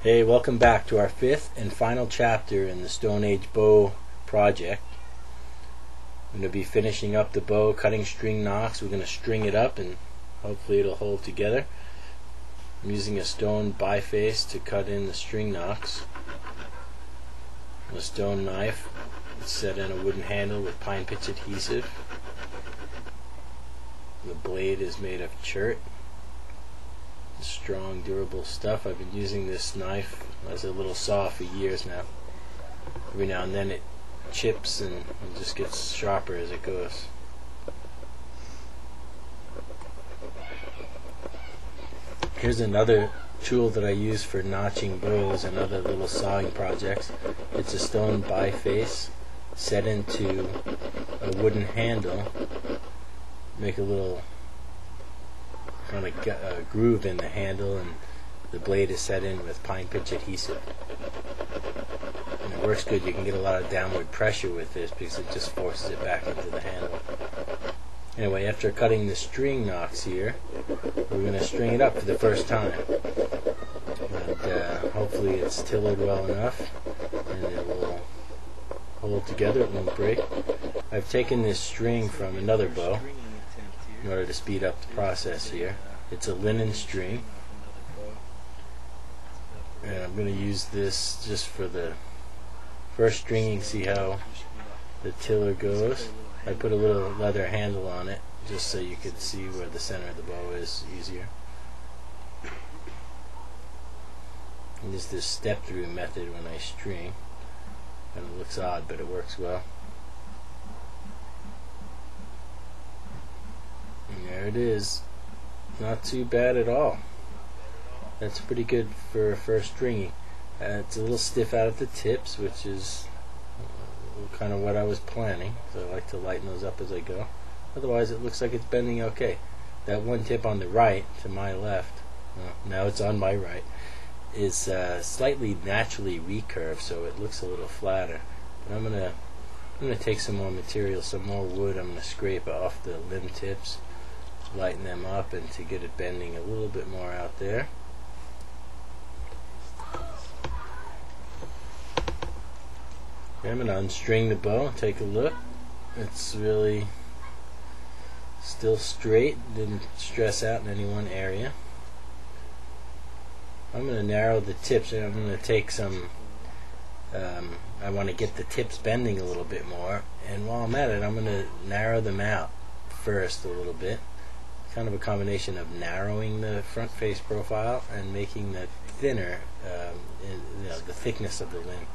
Hey, welcome back to our fifth and final chapter in the Stone Age bow project. I'm going to be finishing up the bow, cutting string nocks. We're going to string it up and hopefully it'll hold together. I'm using a stone biface to cut in the string nocks. A stone knife set in a wooden handle with pine pitch adhesive. The blade is made of chert. Strong, durable stuff. I've been using this knife as a little saw for years now. Every now and then it chips and it just gets sharper as it goes. Here's another tool that I use for notching bows and other little sawing projects. It's a stone biface set into a wooden handle. Make a little kind of groove in the handle, and the blade is set in with pine pitch adhesive. And it works good. You can get a lot of downward pressure with this because it just forces it back into the handle. Anyway, after cutting the string nocks here, we're going to string it up for the first time. And hopefully it's tillered well enough and it will hold together, it won't break. I've taken this string from another bow in order to speed up the process here. It's a linen string, and I'm going to use this just for the first stringing, see how the tiller goes. I put a little leather handle on it just so you could see where the center of the bow is easier. And there's this step through method when I string, and it looks odd but it works well. And there it is. Not too bad at all. That's pretty good for first stringing. It's a little stiff out at the tips, which is kind of what I was planning, so I like to lighten those up as I go. Otherwise it looks like it's bending okay. That one tip on the right, to my left, now it's on my right, is slightly naturally recurved, so it looks a little flatter. But I'm gonna take some more material, some more wood. I'm gonna scrape off the limb tips, lighten them up, and to get it bending a little bit more out there. Okay, I'm going to unstring the bow and take a look. It's really still straight, didn't stress out in any one area. I'm going to narrow the tips, and I'm going to take some I want to get the tips bending a little bit more, and while I'm at it I'm going to narrow them out first a little bit. Kind of a combination of narrowing the front face profile and making the thinner, the thickness of the limb,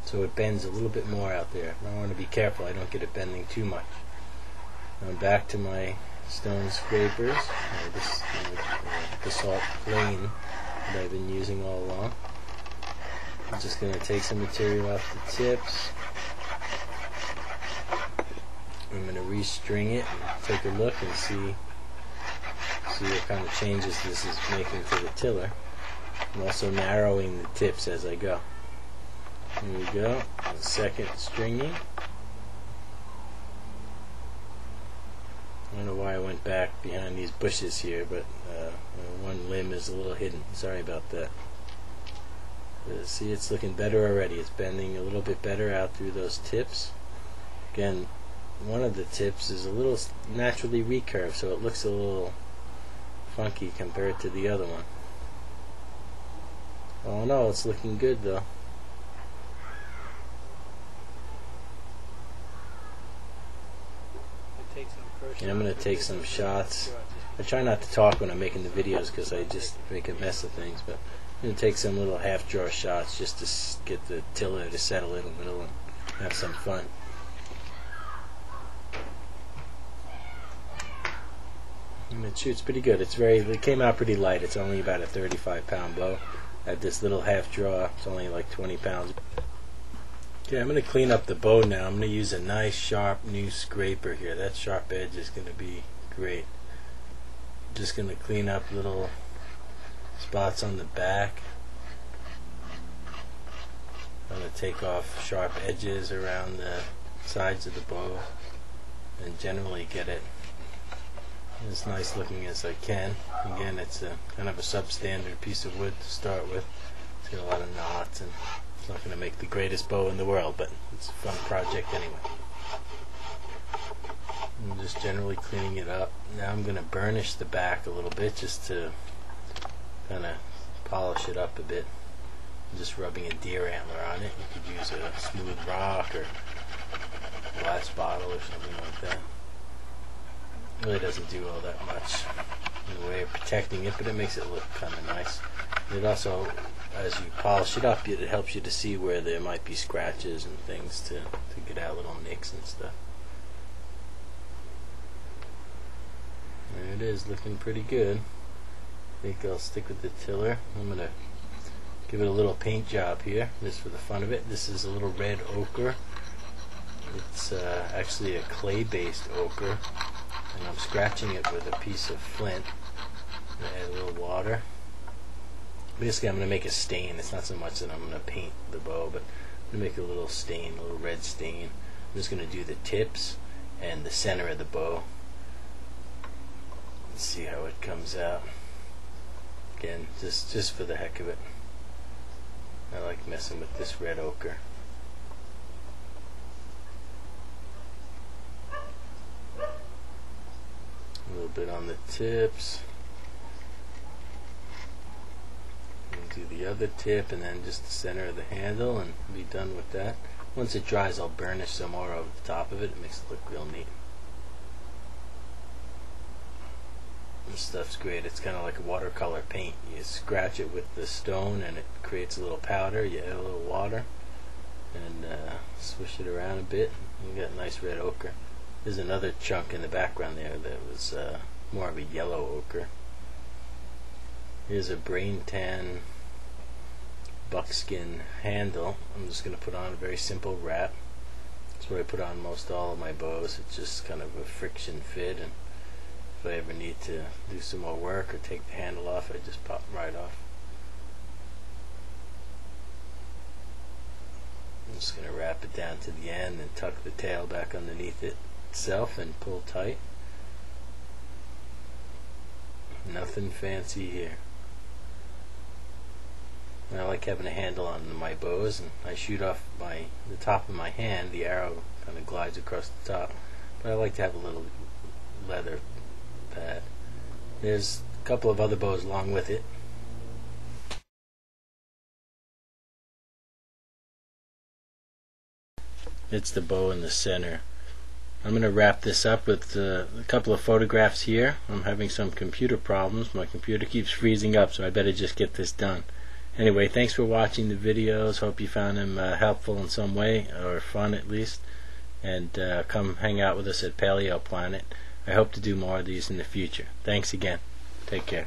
so it bends a little bit more out there. I want to be careful I don't get it bending too much. Now back to my stone scrapers, this basalt plane that I've been using all along. I'm just going to take some material off the tips. I'm going to restring it and take a look and see what kind of changes this is making to the tiller. I'm also narrowing the tips as I go. Here we go, second stringing. I don't know why I went back behind these bushes here, but one limb is a little hidden. Sorry about that. See, it's looking better already. It's bending a little bit better out through those tips. Again, one of the tips is a little naturally recurved, so it looks a little funky compared to the other one. Oh no, it's looking good though. And I'm going to take some shots. I try not to talk when I'm making the videos because I just make a mess of things, but I'm going to take some little half draw shots just to get the tiller to settle in the middle and have some fun. And it shoots pretty good. It came out pretty light. It's only about a 35-pound bow. At this little half draw, it's only like 20 pounds. Okay, I'm going to clean up the bow now. I'm going to use a nice sharp new scraper here. That sharp edge is going to be great. I'm just going to clean up little spots on the back. I'm going to take off sharp edges around the sides of the bow and generally get it as nice looking as I can. Again, it's a kind of a substandard piece of wood to start with, See a lot of knots, and it's not going to make the greatest bow in the world, but it's a fun project anyway. I'm just generally cleaning it up. Now I'm going to burnish the back a little bit just to kind of polish it up a bit. I'm just rubbing a deer antler on it. You could use a smooth rock or a glass bottle or something like that. It really doesn't do all that much in the way of protecting it, but it makes it look kind of nice. And it also, as you polish it up, it helps you to see where there might be scratches and things to get out little nicks and stuff. There it is, looking pretty good. I think I'll stick with the tiller. I'm going to give it a little paint job here, just for the fun of it. This is a little red ochre. It's actually a clay-based ochre, and I'm scratching it with a piece of flint. Add a little water. Basically, I'm going to make a stain. It's not so much that I'm going to paint the bow, but I'm going to make a little stain, a little red stain. I'm just going to do the tips and the center of the bow. Let's see how it comes out. Again, just for the heck of it. I like messing with this red ochre. A little bit on the tips. And do the other tip, and then just the center of the handle, and be done with that. Once it dries, I'll burnish some more over the top of it. It makes it look real neat. This stuff's great. It's kind of like watercolor paint. You scratch it with the stone and it creates a little powder. You add a little water and swish it around a bit. You got nice red ochre. There's another chunk in the background there that was more of a yellow ochre. Here's a brain tan buckskin handle. I'm just going to put on a very simple wrap. That's what I put on most all of my bows. It's just kind of a friction fit, and if I ever need to do some more work or take the handle off, I just pop them right off. I'm just going to wrap it down to the end and tuck the tail back underneath it itself and pull tight. Nothing fancy here. I like having a handle on my bows, and I shoot off the top of my hand. The arrow kind of glides across the top, but I like to have a little leather pad. There's a couple of other bows along with it. It's the bow in the center. I'm going to wrap this up with a couple of photographs here. I'm having some computer problems. My computer keeps freezing up, so I better just get this done. Anyway, thanks for watching the videos. Hope you found them helpful in some way, or fun at least. And come hang out with us at Paleo Planet. I hope to do more of these in the future. Thanks again. Take care.